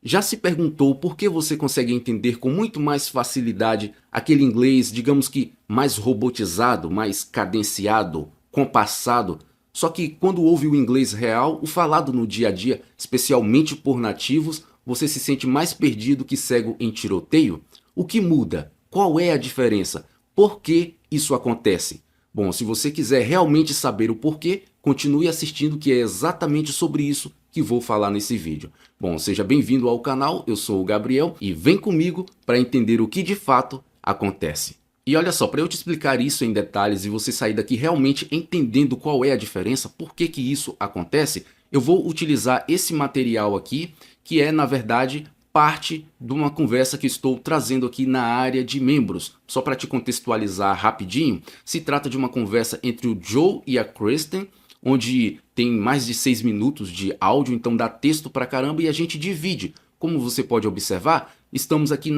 Já se perguntou por que você consegue entender com muito mais facilidade aquele inglês, digamos que mais robotizado, mais cadenciado, compassado? Só que quando ouve o inglês real, o falado no dia a dia, especialmente por nativos, você se sente mais perdido que cego em tiroteio? O que muda? Qual é a diferença? Por que isso acontece? Bom, se você quiser realmente saber o porquê, continue assistindo que é exatamente sobre isso que vou falar nesse vídeo. Bom, seja bem-vindo ao canal, eu sou o Gabriel e vem comigo para entender o que de fato acontece. E olha só, para eu te explicar isso em detalhes e você sair daqui realmente entendendo qual é a diferença, por que que isso acontece, eu vou utilizar esse material aqui, que é na verdade parte de uma conversa que estou trazendo aqui na área de membros. Só para te contextualizar rapidinho, se trata de uma conversa entre o Joe e a Kristen, onde tem mais de 6 minutos de áudio, então dá texto pra caramba e a gente divide. Como você pode observar, estamos aqui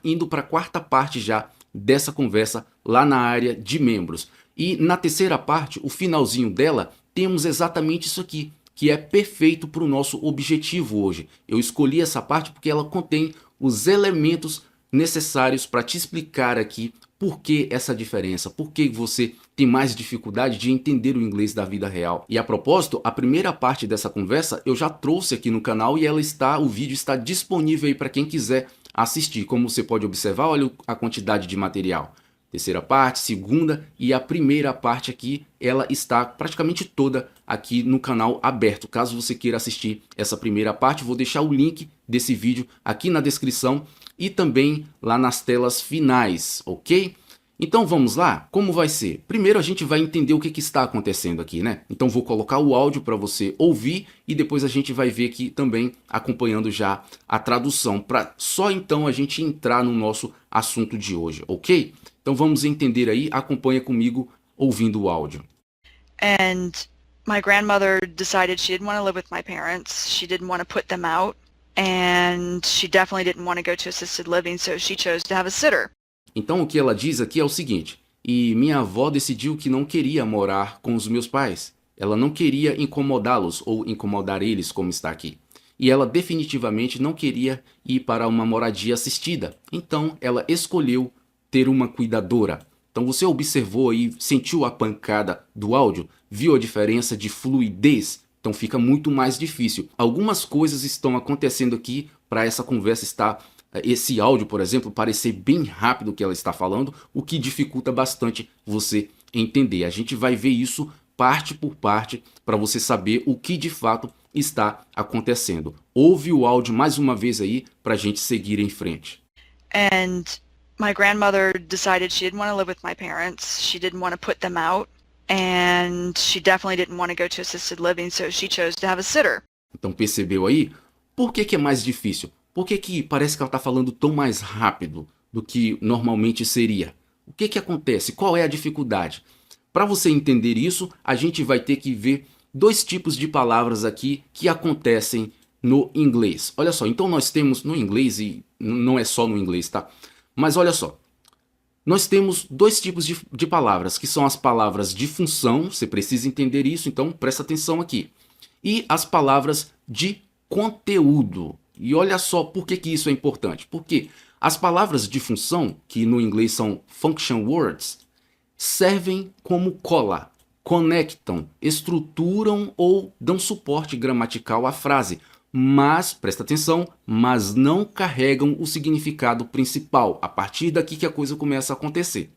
indo para a quarta parte já dessa conversa lá na área de membros. E na terceira parte, o finalzinho dela, temos exatamente isso aqui, que é perfeito para o nosso objetivo hoje. Eu escolhi essa parte porque ela contém os elementos necessários para te explicar aqui por que essa diferença, por que você tem mais dificuldade de entender o inglês da vida real. E a propósito, a primeira parte dessa conversa eu já trouxe aqui no canal e o vídeo está disponível aí para quem quiser assistir. Como você pode observar, olha a quantidade de material. Terceira parte, segunda e a primeira parte aqui, ela está praticamente toda aqui no canal aberto. Caso você queira assistir essa primeira parte, vou deixar o link desse vídeo aqui na descrição e também lá nas telas finais, ok? Então vamos lá? Como vai ser? Primeiro a gente vai entender o que está acontecendo aqui, né? Então vou colocar o áudio para você ouvir e depois a gente vai ver aqui também acompanhando já a tradução, para só então a gente entrar no nosso assunto de hoje, ok? Então vamos entender aí, acompanha comigo ouvindo o áudio. And my grandmother decided she didn't want to live with my parents. She didn't want to put them out, and she definitely didn't want to go to assisted living, so she chose to have a sitter. Então o que ela diz aqui é o seguinte: e minha avó decidiu que não queria morar com os meus pais. Ela não queria incomodá-los ou incomodar eles, como está aqui. E ela definitivamente não queria ir para uma moradia assistida. Então ela escolheu ter uma cuidadora. Então você observou aí, sentiu a pancada do áudio? Viu a diferença de fluidez? Então fica muito mais difícil. Algumas coisas estão acontecendo aqui para essa conversa estar, esse áudio, por exemplo, parecer bem rápido o que ela está falando, o que dificulta bastante você entender. A gente vai ver isso parte por parte para você saber o que de fato está acontecendo. Ouve o áudio mais uma vez aí para a gente seguir em frente. And my grandmother decided she didn't want to live with my parents. She didn't want to put them out, and she definitely didn't want to go to assisted living, so she chose to have a sitter. Então percebeu aí? Por que que é mais difícil? Por que que parece que ela está falando tão mais rápido do que normalmente seria? O que que acontece? Qual é a dificuldade? Para você entender isso, a gente vai ter que ver dois tipos de palavras aqui que acontecem no inglês. Olha só, então nós temos no inglês, e não é só no inglês, tá? Mas olha só, nós temos dois tipos de palavras, que são as palavras de função, você precisa entender isso, então presta atenção aqui. E as palavras de conteúdo. E olha só por que que isso é importante. Porque as palavras de função, que no inglês são function words, servem como cola, conectam, estruturam ou dão suporte gramatical à frase. Mas, presta atenção, mas não carregam o significado principal. A partir daqui que a coisa começa a acontecer.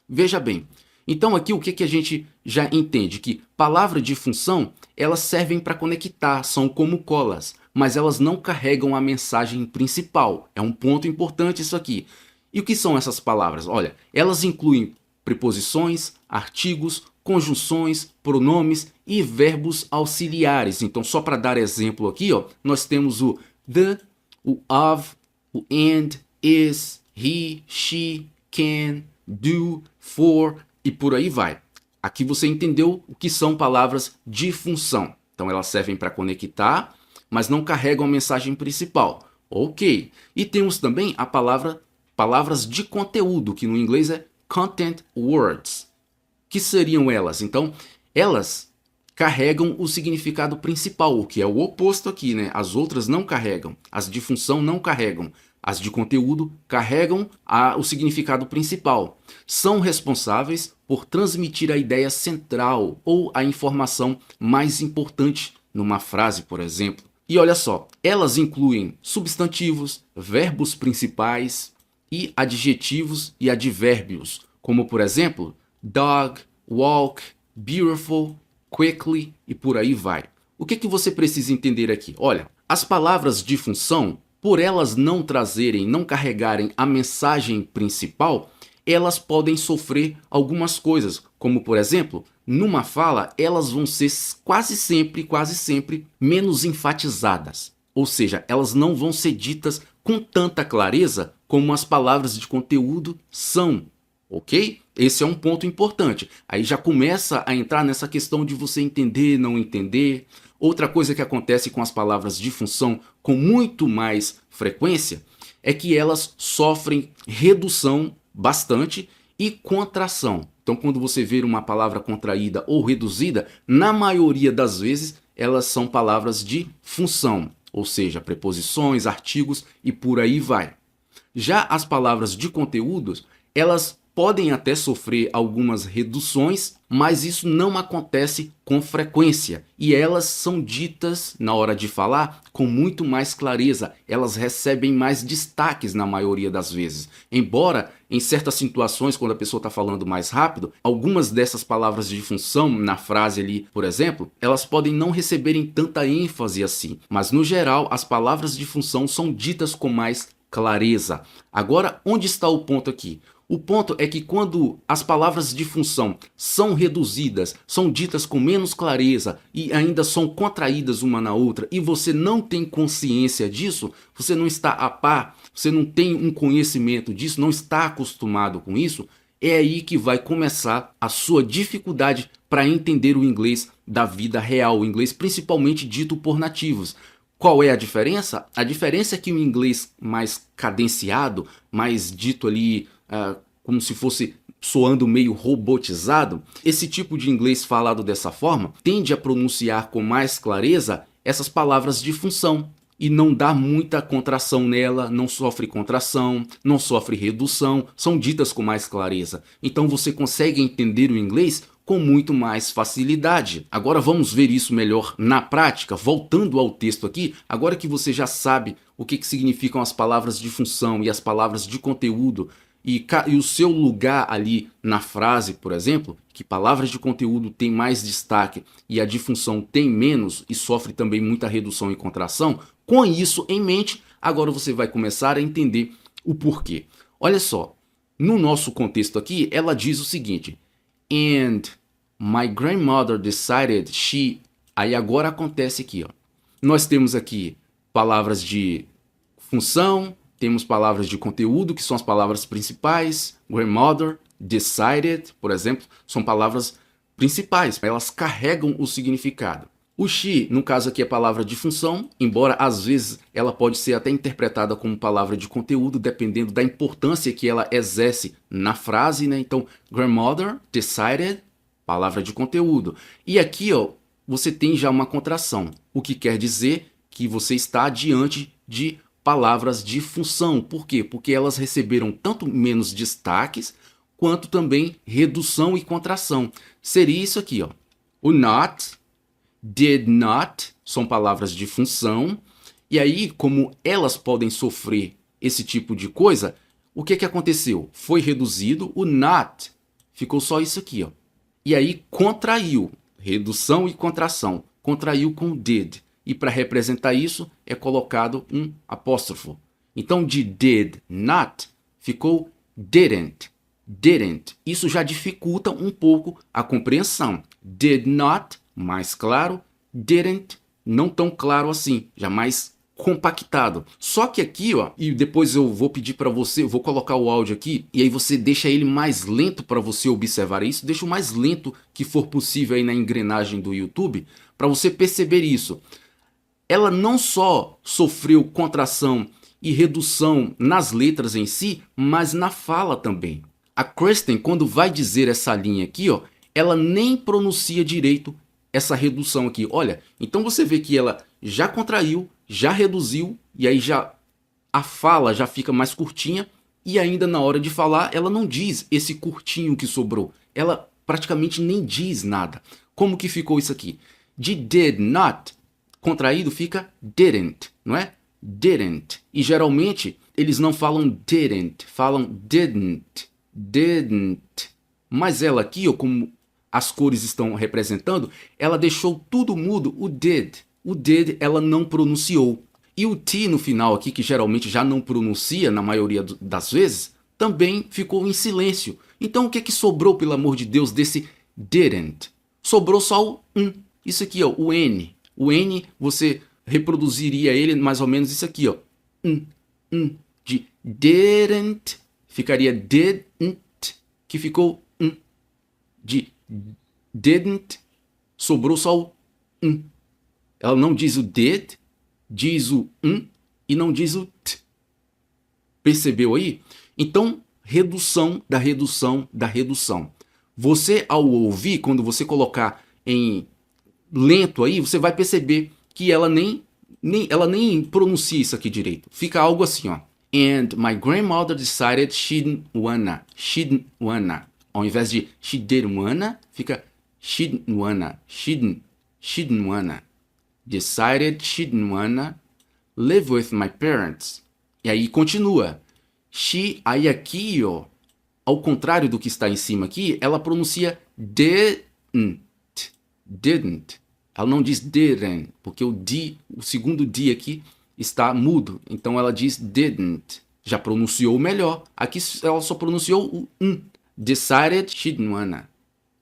Veja bem, então aqui o que que a gente já entende? Que palavra de função, elas servem para conectar, são como colas, mas elas não carregam a mensagem principal. É um ponto importante isso aqui. E o que são essas palavras? Olha, elas incluem preposições, artigos, conjunções, pronomes e verbos auxiliares. Então, só para dar exemplo aqui, ó, nós temos o the, o of, o and, is, he, she, can, do, for e por aí vai. Aqui você entendeu o que são palavras de função. Então, elas servem para conectar, mas não carregam a mensagem principal. Ok. E temos também a palavras de conteúdo, que no inglês é content words. Que seriam elas? Então, elas carregam o significado principal, o que é o oposto aqui, né? As outras não carregam, as de função não carregam. As de conteúdo carregam o significado principal. São responsáveis por transmitir a ideia central ou a informação mais importante numa frase, por exemplo. E olha só, elas incluem substantivos, verbos principais e adjetivos e advérbios, como por exemplo, dog, walk, beautiful, quickly e por aí vai. O que você precisa entender aqui? Olha, as palavras de função, por elas não trazerem, não carregarem a mensagem principal, elas podem sofrer algumas coisas, como por exemplo, numa fala, elas vão ser quase sempre menos enfatizadas. Ou seja, elas não vão ser ditas com tanta clareza como as palavras de conteúdo são, ok? Esse é um ponto importante. Aí já começa a entrar nessa questão de você entender, não entender. Outra coisa que acontece com as palavras de função com muito mais frequência é que elas sofrem redução bastante e contração. Então, quando você vê uma palavra contraída ou reduzida, na maioria das vezes elas são palavras de função, ou seja, preposições, artigos e por aí vai. Já as palavras de conteúdos, elas podem até sofrer algumas reduções, mas isso não acontece com frequência e elas são ditas na hora de falar com muito mais clareza, elas recebem mais destaques na maioria das vezes. Embora em certas situações, quando a pessoa está falando mais rápido, algumas dessas palavras de função na frase ali, por exemplo, elas podem não receberem tanta ênfase assim, mas no geral as palavras de função são ditas com mais clareza. Agora, onde está o ponto aqui? O ponto é que quando as palavras de função são reduzidas, são ditas com menos clareza e ainda são contraídas uma na outra e você não tem consciência disso, você não está a par, você não tem um conhecimento disso, não está acostumado com isso, é aí que vai começar a sua dificuldade para entender o inglês da vida real, o inglês principalmente dito por nativos. Qual é a diferença? A diferença é que o inglês mais cadenciado, mais dito ali como se fosse soando meio robotizado, esse tipo de inglês falado dessa forma tende a pronunciar com mais clareza essas palavras de função e não dá muita contração nela, não sofre contração, não sofre redução, são ditas com mais clareza. Então você consegue entender o inglês com muito mais facilidade. Agora vamos ver isso melhor na prática, voltando ao texto aqui, agora que você já sabe o que significam as palavras de função e as palavras de conteúdo, e o seu lugar ali na frase, por exemplo, que palavras de conteúdo tem mais destaque e a de função tem menos e sofre também muita redução e contração, com isso em mente, agora você vai começar a entender o porquê. Olha só, no nosso contexto aqui, ela diz o seguinte: And my grandmother decided she... Aí agora acontece aqui, ó. Nós temos aqui palavras de função, temos palavras de conteúdo, que são as palavras principais. Grandmother, decided, por exemplo, são palavras principais. Elas carregam o significado. O she, no caso aqui, é palavra de função, embora às vezes ela pode ser até interpretada como palavra de conteúdo, dependendo da importância que ela exerce na frase, né? Então, grandmother, decided, palavra de conteúdo. E aqui, ó, você tem já uma contração, o que quer dizer que você está diante de palavras de função. Por quê? Porque elas receberam tanto menos destaques, quanto também redução e contração. Seria isso aqui, ó. O not, did not, são palavras de função. E aí, como elas podem sofrer esse tipo de coisa, o que aconteceu? Foi reduzido, o not ficou só isso aqui, ó. E aí contraiu, redução e contração. Contraiu com did. E para representar isso é colocado um apóstrofo. Então de did not ficou didn't. Didn't. Isso já dificulta um pouco a compreensão. Did not, mais claro. Didn't, não tão claro assim, já mais compactado. Só que aqui, ó, e depois eu vou pedir para você, eu vou colocar o áudio aqui, e aí você deixa ele mais lento para você observar isso, deixa o mais lento que for possível aí na engrenagem do YouTube, para você perceber isso. Ela não só sofreu contração e redução nas letras em si, mas na fala também. A Kristen, quando vai dizer essa linha aqui, ó, ela nem pronuncia direito essa redução aqui. Olha, então você vê que ela já contraiu, já reduziu, e aí já a fala já fica mais curtinha, e ainda na hora de falar ela não diz esse curtinho que sobrou. Ela praticamente nem diz nada. Como que ficou isso aqui? De did not, contraído fica didn't, não é? Didn't. E geralmente eles não falam didn't, falam didn't. Didn't. Mas ela aqui, ó, como as cores estão representando, ela deixou tudo mudo, o did. O did ela não pronunciou. E o T no final aqui, que geralmente já não pronuncia na maioria das vezes, também ficou em silêncio. Então o que que sobrou, pelo amor de Deus, desse didn't? Sobrou só o isso aqui, ó, o N. O N, você reproduziria ele mais ou menos isso aqui, ó. De didn't, ficaria didn't, que ficou de didn't, sobrou só o Ela não diz o did, diz o e não diz o t. Percebeu aí? Então, redução da redução da redução. Você, ao ouvir, quando você colocar em lento aí, você vai perceber que ela nem pronuncia isso aqui direito. Fica algo assim, ó. And my grandmother decided she didn't wanna. She didn't wanna. Ao invés de she didn't wanna, fica she didn't wanna. She didn't wanna. Decided she didn't wanna live with my parents. E aí continua. She, aí aqui, ó, ao contrário do que está em cima aqui, ela pronuncia didn't. Didn't. Ela não diz didn't, porque o segundo D aqui está mudo. Então ela diz didn't. Já pronunciou melhor. Aqui ela só pronunciou o Decided she didn't wanna.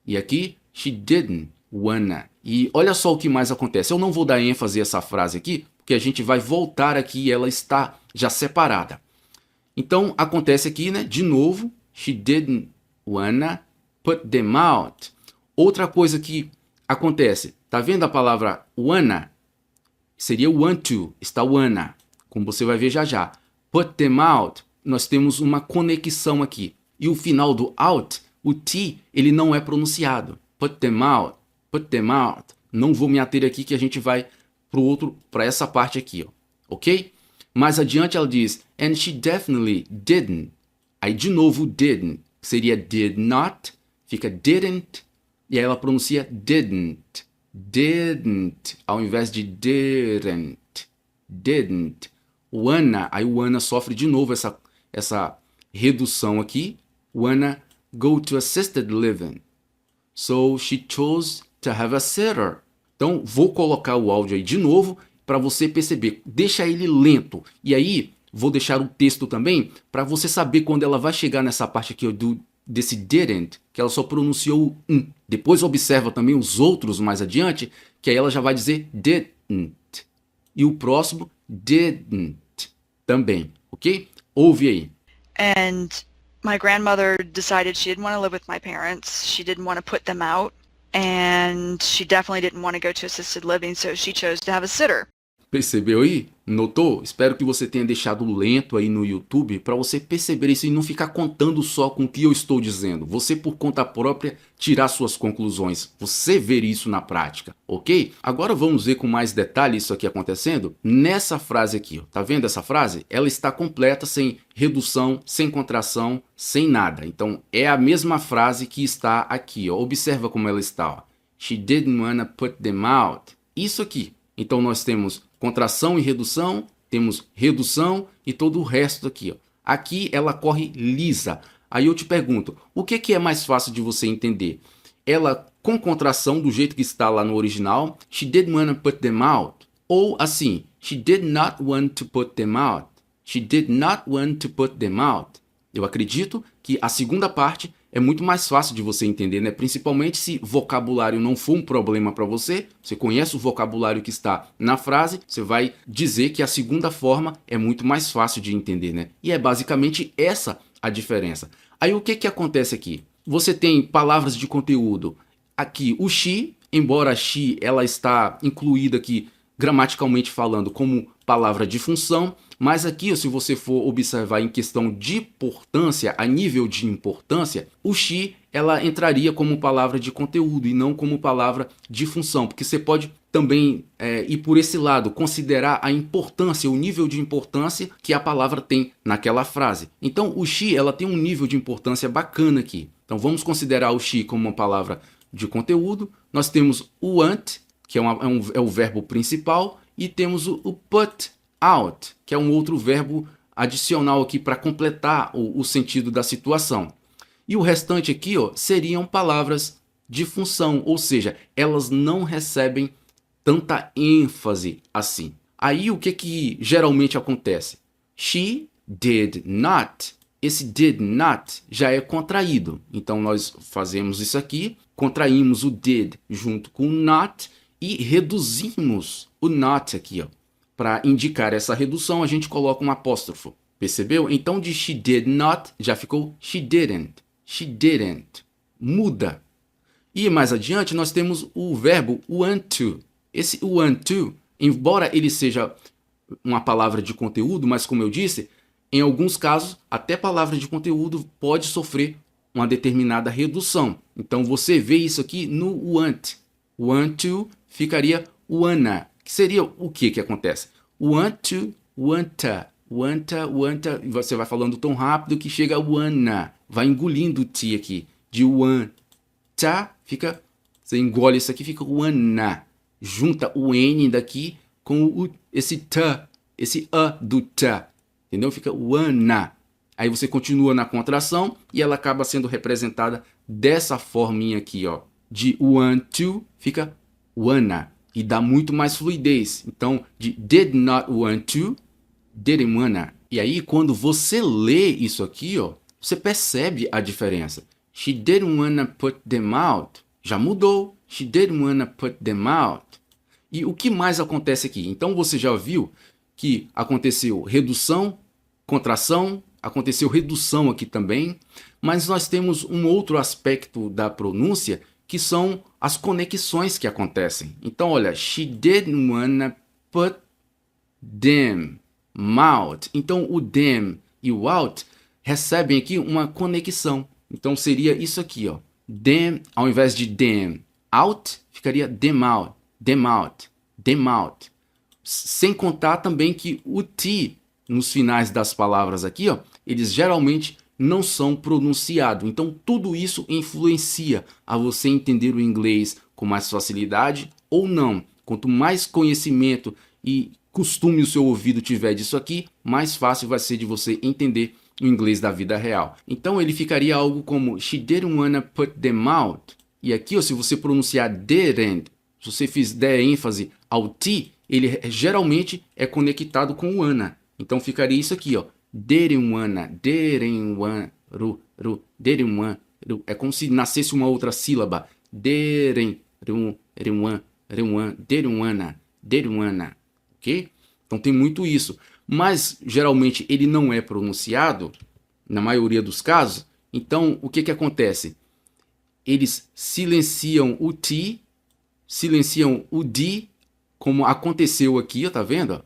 E aqui, she didn't wanna. E olha só o que mais acontece. Eu não vou dar ênfase a essa frase aqui, porque a gente vai voltar aqui e ela está já separada. Então, acontece aqui, né? De novo, she didn't wanna put them out. Outra coisa que acontece, tá vendo a palavra wanna? Seria want to, está wanna, como você vai ver já já. Put them out, nós temos uma conexão aqui. E o final do out, o T, ele não é pronunciado. Put them out, put them out. Não vou me ater aqui que a gente vai para essa parte aqui, ó. Ok? Mais adiante ela diz, and she definitely didn't. Aí de novo didn't, seria did not, fica didn't, e aí ela pronuncia didn't. Didn't, ao invés de didn't. Didn't. Wanna, aí o wanna sofre de novo essa redução aqui. Wanna go to assisted living. So she chose to have a sitter. Então vou colocar o áudio aí de novo para você perceber. Deixa ele lento. E aí vou deixar o texto também para você saber quando ela vai chegar nessa parte aqui desse didn't, que ela só pronunciou o Depois observa também os outros mais adiante, que aí ela já vai dizer didn't. E o próximo, didn't, também, ok? Ouve aí. And my grandmother decided she didn't want to live with my parents. She didn't want to put them out. And she definitely didn't want to go to assisted living, so she chose to have a sitter. Percebeu aí? Notou? Espero que você tenha deixado lento aí no YouTube para você perceber isso e não ficar contando só com o que eu estou dizendo. Você, por conta própria, tirar suas conclusões. Você ver isso na prática, ok? Agora vamos ver com mais detalhe isso aqui acontecendo nessa frase aqui. Ó. Tá vendo essa frase? Ela está completa, sem redução, sem contração, sem nada. Então, é a mesma frase que está aqui. Ó. Observa como ela está. Ó. She didn't wanna put them out. Isso aqui. Então, nós temos contração e redução, temos redução e todo o resto aqui. Ó. Aqui ela corre lisa. Aí eu te pergunto, o que é mais fácil de você entender? Ela com contração, do jeito que está lá no original, she didn't want to put them out. Ou assim, she did not want to put them out. She did not want to put them out. Eu acredito que a segunda parte é muito mais fácil de você entender, né? Principalmente se vocabulário não for um problema para você, você conhece o vocabulário que está na frase, você vai dizer que a segunda forma é muito mais fácil de entender, né? E é basicamente essa a diferença. Aí o que acontece aqui? Você tem palavras de conteúdo. Aqui o she, embora she ela está incluída aqui gramaticalmente falando, como palavra de função, mas aqui, se você for observar em questão de importância, a nível de importância, o she, ela entraria como palavra de conteúdo e não como palavra de função, porque você pode também ir por esse lado, considerar a importância, o nível de importância que a palavra tem naquela frase. Então, o she, ela tem um nível de importância bacana aqui. Então, vamos considerar o she como uma palavra de conteúdo. Nós temos o want, que é o verbo principal, e temos o put out, que é um outro verbo adicional aqui para completar o sentido da situação. E o restante aqui, ó, seriam palavras de função, ou seja, elas não recebem tanta ênfase assim. Aí o que geralmente acontece? She did not. Esse did not já é contraído. Então nós fazemos isso aqui, contraímos o did junto com o not e reduzimos o not aqui, ó. Para indicar essa redução, a gente coloca um apóstrofo. Percebeu? Então de she did not já ficou she didn't. She didn't. Muda. E mais adiante nós temos o verbo want to. Esse want to, embora ele seja uma palavra de conteúdo, mas como eu disse, em alguns casos, até palavra de conteúdo pode sofrer uma determinada redução. Então você vê isso aqui no want. Want to ficaria wanna. Que seria o que acontece? Want to, wanta, wanta, wanta. E você vai falando tão rápido que chega wanna. Vai engolindo o T aqui. De want. Tá, fica... Você engole isso aqui, fica wanna. Junta o N daqui com esse T, esse A do T. Entendeu? Fica wanna. Aí você continua na contração e ela acaba sendo representada dessa forminha aqui, ó. De want to, fica wanna. E dá muito mais fluidez. Então, de did not want to, didn't wanna. E aí, quando você lê isso aqui, ó, você percebe a diferença. She didn't wanna put them out. Já mudou. She didn't wanna put them out. E o que mais acontece aqui? Então, você já viu que aconteceu redução, contração, aconteceu redução aqui também. Mas nós temos um outro aspecto da pronúncia que são as conexões que acontecem. Então, olha, she didn't wanna put them out. Então, o them e o out recebem aqui uma conexão. Então, seria isso aqui, ó. Them, ao invés de them out, ficaria them out, them out, them out. Sem contar também que o T nos finais das palavras aqui, ó, eles geralmente não são pronunciados. Então, tudo isso influencia a você entender o inglês com mais facilidade ou não. Quanto mais conhecimento e costume o seu ouvido tiver disso aqui, mais fácil vai ser de você entender o inglês da vida real. Então, ele ficaria algo como she didn't wanna put them out. E aqui, ó, se você pronunciar didn't, se você der ênfase ao T, ele geralmente é conectado com o wanna. Então, ficaria isso aqui, ó. Didn't wanna, didn't want, didn't want, é como se nascesse uma outra sílaba. Didn't wanna, ok? Então tem muito isso. Mas, geralmente, ele não é pronunciado, na maioria dos casos. Então, o que acontece? Eles silenciam o T, silenciam o D, como aconteceu aqui, ó, tá vendo?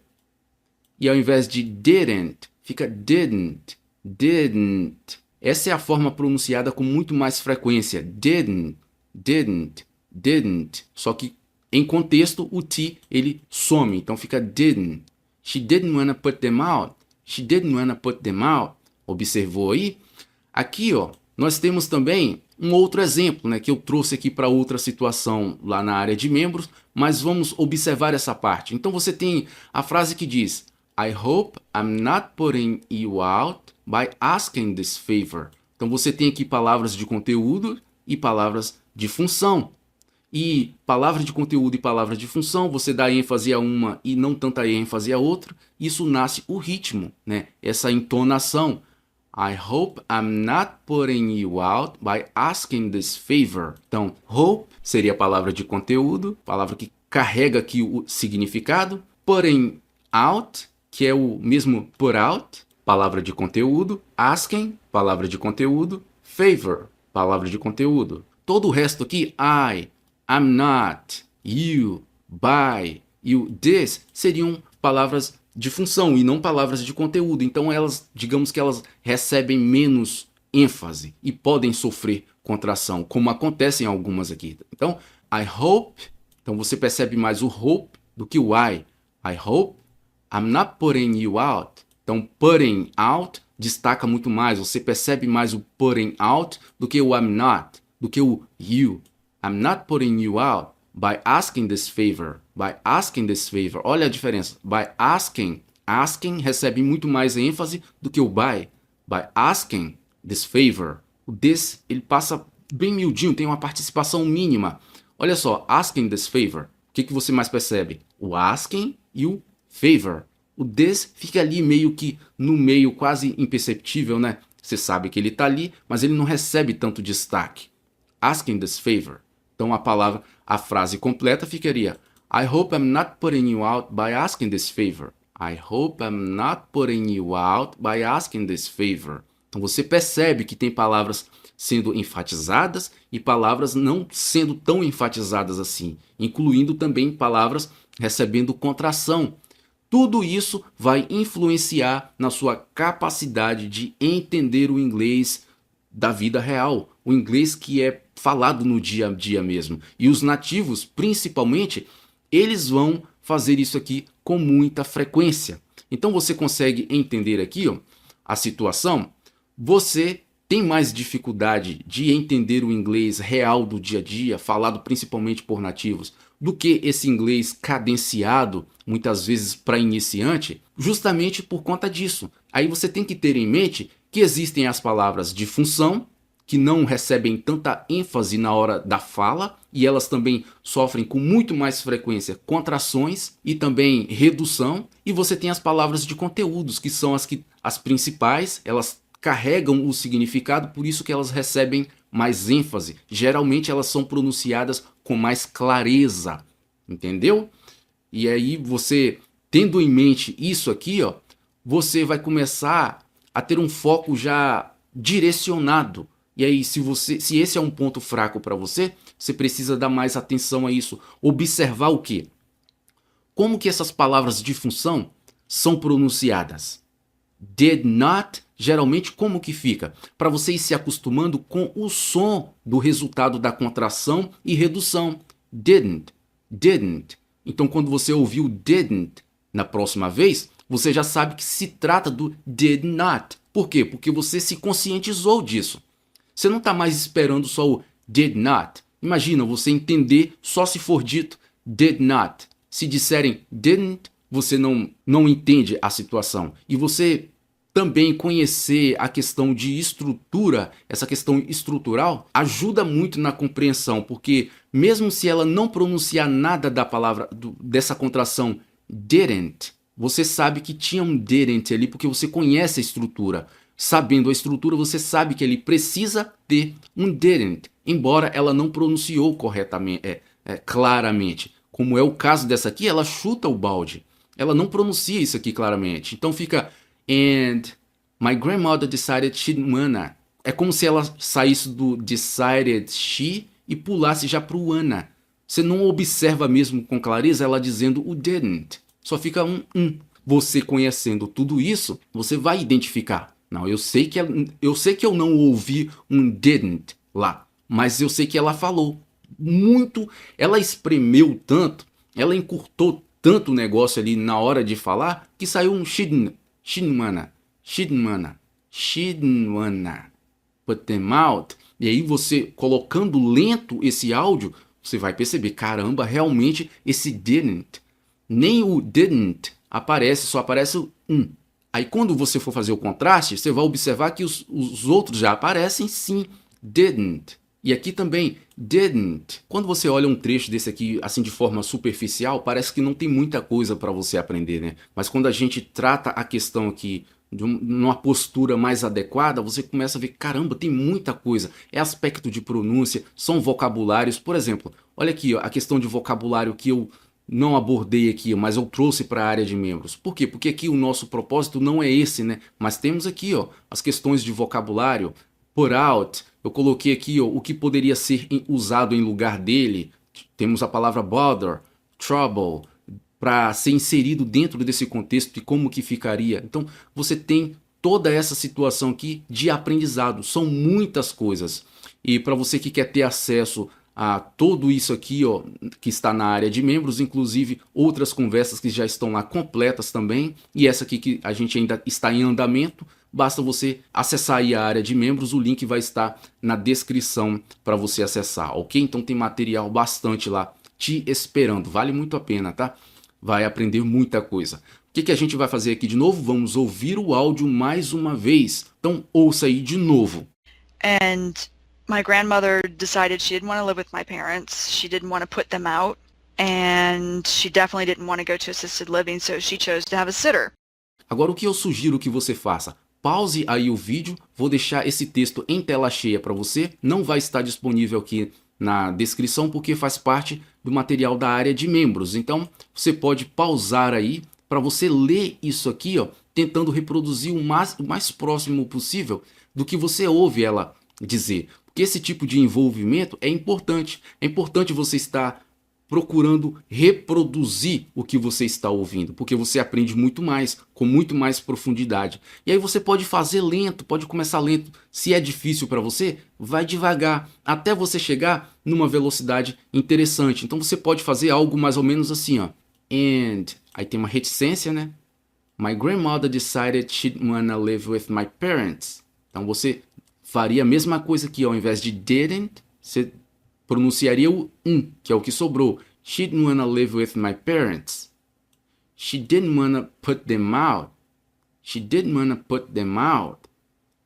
E ao invés de didn't, fica didn't, didn't. Essa é a forma pronunciada com muito mais frequência. Didn't, didn't, didn't. Só que em contexto o T ele some, então fica didn't. She didn't wanna put them out. She didn't wanna put them out. Observou aí? Aqui, ó, nós temos também um outro exemplo, né, que eu trouxe aqui para outra situação lá na área de membros, mas vamos observar essa parte. Então você tem a frase que diz: I hope I'm not putting you out by asking this favor. Então você tem aqui palavras de conteúdo e palavras de função. E palavra de conteúdo e palavra de função, você dá ênfase a uma e não tanta ênfase a outra. Isso nasce o ritmo, né? Essa entonação. I hope I'm not putting you out by asking this favor. Então, hope seria a palavra de conteúdo, palavra que carrega aqui o significado. Putting out, que é o mesmo put out, palavra de conteúdo. Asking, palavra de conteúdo. Favor, palavra de conteúdo. Todo o resto aqui, I'm not, you, by, e o this seriam palavras de função e não palavras de conteúdo. Então elas, digamos que elas recebem menos ênfase e podem sofrer contração, como acontece em algumas aqui. Então, I hope, então você percebe mais o hope do que o I. I hope I'm not putting you out. Então, putting out destaca muito mais, você percebe mais o putting out do que o I'm not, do que o you. I'm not putting you out by asking this favor. By asking this favor. Olha a diferença. By asking. Asking recebe muito mais ênfase do que o by. By asking this favor. O this, ele passa bem miudinho, tem uma participação mínima. Olha só, asking this favor. O que você mais percebe? O asking e o favor. O this fica ali meio que no meio, quase imperceptível, né? Você sabe que ele está ali, mas ele não recebe tanto destaque. Asking this favor. Então a frase completa ficaria: I hope I'm not putting you out by asking this favor. I hope I'm not putting you out by asking this favor. Então você percebe que tem palavras sendo enfatizadas e palavras não sendo tão enfatizadas assim, incluindo também palavras recebendo contração. Tudo isso vai influenciar na sua capacidade de entender o inglês da vida real, o inglês que é falado no dia a dia mesmo. E os nativos, principalmente, eles vão fazer isso aqui com muita frequência. Então você consegue entender aqui, ó, a situação. Você tem mais dificuldade de entender o inglês real do dia a dia, falado principalmente por nativos, do que esse inglês cadenciado, muitas vezes para iniciante, justamente por conta disso. Aí você tem que ter em mente que existem as palavras de função, que não recebem tanta ênfase na hora da fala, e elas também sofrem com muito mais frequência contrações e também redução. E você tem as palavras de conteúdos, que são as principais, elas carregam o significado, por isso que elas recebem mais ênfase. Geralmente elas são pronunciadas com mais clareza, entendeu? E aí você, tendo em mente isso aqui, ó, você vai começar a ter um foco já direcionado. E aí, se esse é um ponto fraco para você, você precisa dar mais atenção a isso. Observar o quê? Como que essas palavras de função são pronunciadas? Did not, geralmente como que fica? Para você ir se acostumando com o som do resultado da contração e redução. Didn't, didn't. Então quando você ouvir o didn't na próxima vez, você já sabe que se trata do did not. Por quê? Porque você se conscientizou disso. Você não está mais esperando só o did not. Imagina você entender só se for dito did not. Se disserem didn't, você não entende a situação. E você também conhecer a questão de estrutura, essa questão estrutural, ajuda muito na compreensão, porque mesmo se ela não pronunciar nada da palavra, dessa contração didn't, você sabe que tinha um didn't ali, porque você conhece a estrutura. Sabendo a estrutura, você sabe que ele precisa ter um didn't, embora ela não pronunciou corretamente, claramente. Como é o caso dessa aqui, ela chuta o balde. Ela não pronuncia isso aqui claramente. Então fica and my grandmother decided she'd wanna. É como se ela saísse do decided she e pulasse já para o wanna. Você não observa mesmo com clareza ela dizendo o didn't. Só fica um. Você conhecendo tudo isso, você vai identificar. Não, eu sei que eu não ouvi um didn't lá, mas eu sei que ela falou muito, ela espremeu tanto, ela encurtou tanto o negócio ali na hora de falar, que saiu um shidn't wanna put them out. E aí você, colocando lento esse áudio, você vai perceber, caramba, realmente esse didn't, nem o didn't aparece, só aparece o Aí quando você for fazer o contraste, você vai observar que os outros já aparecem sim, didn't. E aqui também, didn't. Quando você olha um trecho desse aqui, assim de forma superficial, parece que não tem muita coisa para você aprender, né? Mas quando a gente trata a questão aqui de uma postura mais adequada, você começa a ver, caramba, tem muita coisa. É aspecto de pronúncia, são vocabulários. Por exemplo, olha aqui, ó, a questão de vocabulário que eu não abordei aqui, mas eu trouxe para a área de membros. Por quê? Porque aqui o nosso propósito não é esse, né? Mas temos aqui, ó, as questões de vocabulário, put out. Eu coloquei aqui, ó, o que poderia ser usado em lugar dele. Temos a palavra bother, trouble, para ser inserido dentro desse contexto e como que ficaria. Então você tem toda essa situação aqui de aprendizado, são muitas coisas. E para você que quer ter acesso a tudo isso aqui, ó, que está na área de membros, inclusive outras conversas que já estão lá completas também, e essa aqui que a gente ainda está em andamento, basta você acessar aí a área de membros, o link vai estar na descrição para você acessar, ok? Então tem material bastante lá te esperando, vale muito a pena, tá? Vai aprender muita coisa. O que a gente vai fazer aqui de novo? Vamos ouvir o áudio mais uma vez. Então ouça aí de novo. And my grandmother decided she didn't want to live with my parents. She didn't want to put them out. And she definitely didn't want to go to assisted living, so she chose to have a sitter. Agora o que eu sugiro que você faça? Pause aí o vídeo, vou deixar esse texto em tela cheia para você. Não vai estar disponível aqui na descrição porque faz parte do material da área de membros. Então você pode pausar aí para você ler isso aqui, ó, tentando reproduzir o mais próximo possível do que você ouve ela dizer. Porque esse tipo de envolvimento é importante. É importante você estar procurando reproduzir o que você está ouvindo, porque você aprende muito mais, com muito mais profundidade. E aí você pode fazer lento, pode começar lento. Se é difícil para você, vai devagar, até você chegar numa velocidade interessante. Então você pode fazer algo mais ou menos assim, ó. And, aí tem uma reticência, né? My grandmother decided she'd wanna live with my parents. Então você faria a mesma coisa aqui, ó. Ao invés de didn't, você pronunciaria o que é o que sobrou. She didn't wanna live with my parents. She didn't wanna put them out. She didn't wanna put them out.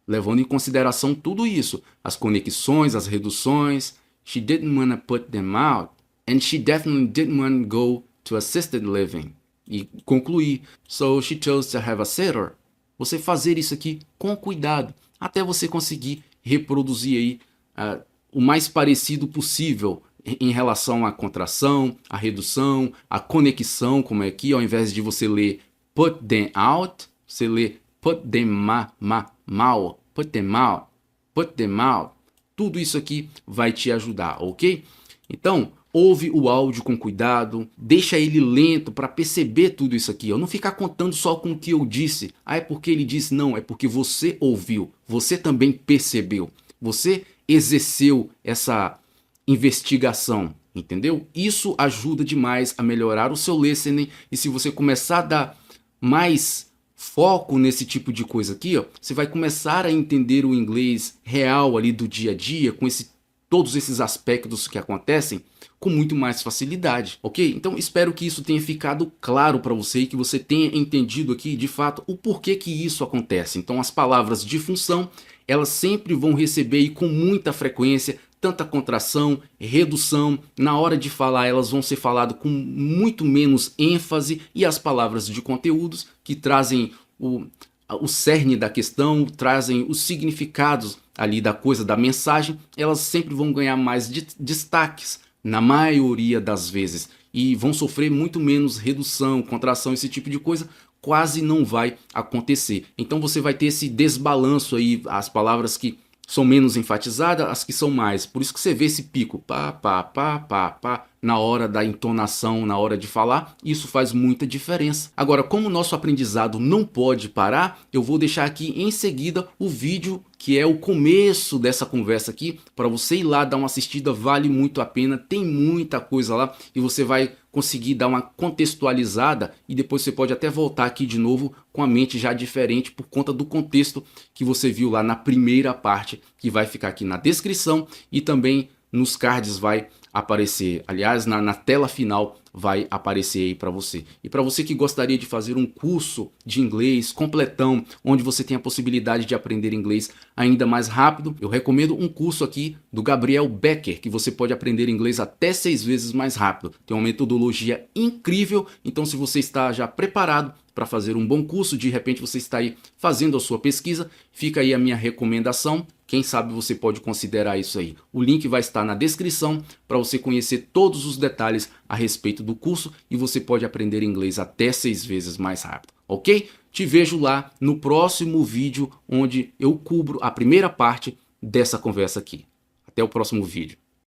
Levando em consideração tudo isso. As conexões, as reduções. She didn't wanna put them out. And she definitely didn't wanna go to assisted living. E concluir. So she chose to have a sitter. Você fazer isso aqui com cuidado. Até você conseguir reproduzir aí o mais parecido possível em relação à contração, à redução, à conexão, como é aqui, ao invés de você ler put them out, você lê put them out, put them out, put them out. Tudo isso aqui vai te ajudar, ok? Então, ouve o áudio com cuidado, deixa ele lento para perceber tudo isso aqui. Não ficar contando só com o que eu disse. É porque ele disse, não, é porque você ouviu, você também percebeu, você exerceu essa investigação, entendeu? Isso ajuda demais a melhorar o seu listening, e se você começar a dar mais foco nesse tipo de coisa aqui, ó, você vai começar a entender o inglês real ali do dia a dia, com todos esses aspectos que acontecem com muito mais facilidade, ok? Então espero que isso tenha ficado claro para você e que você tenha entendido aqui de fato o porquê que isso acontece. Então as palavras de função, elas sempre vão receber aí com muita frequência tanta contração, redução. Na hora de falar elas vão ser faladas com muito menos ênfase, e as palavras de conteúdos que trazem o cerne da questão, trazem os significados ali da coisa, da mensagem, elas sempre vão ganhar mais destaques na maioria das vezes e vão sofrer muito menos redução, contração, esse tipo de coisa quase não vai acontecer. Então você vai ter esse desbalanço aí, as palavras que são menos enfatizadas, as que são mais. Por isso que você vê esse pico, pá, pá, pá, pá, pá, na hora da entonação, na hora de falar. Isso faz muita diferença. Agora, como o nosso aprendizado não pode parar, eu vou deixar aqui em seguida o vídeo que é o começo dessa conversa aqui, para você ir lá dar uma assistida, vale muito a pena, tem muita coisa lá e você vai conseguir dar uma contextualizada e depois você pode até voltar aqui de novo com a mente já diferente por conta do contexto que você viu lá na primeira parte, que vai ficar aqui na descrição e também nos cards vai aparecer, aliás na tela final vai aparecer aí para você. E para você que gostaria de fazer um curso de inglês completão, onde você tem a possibilidade de aprender inglês ainda mais rápido, eu recomendo um curso aqui do Gabriel Becker, que você pode aprender inglês até 6 vezes mais rápido. Tem uma metodologia incrível, então se você está já preparado para fazer um bom curso, de repente você está aí fazendo a sua pesquisa, fica aí a minha recomendação. Quem sabe você pode considerar isso aí. O link vai estar na descrição para você conhecer todos os detalhes a respeito do curso e você pode aprender inglês até 6 vezes mais rápido, ok? Te vejo lá no próximo vídeo onde eu cubro a primeira parte dessa conversa aqui. Até o próximo vídeo.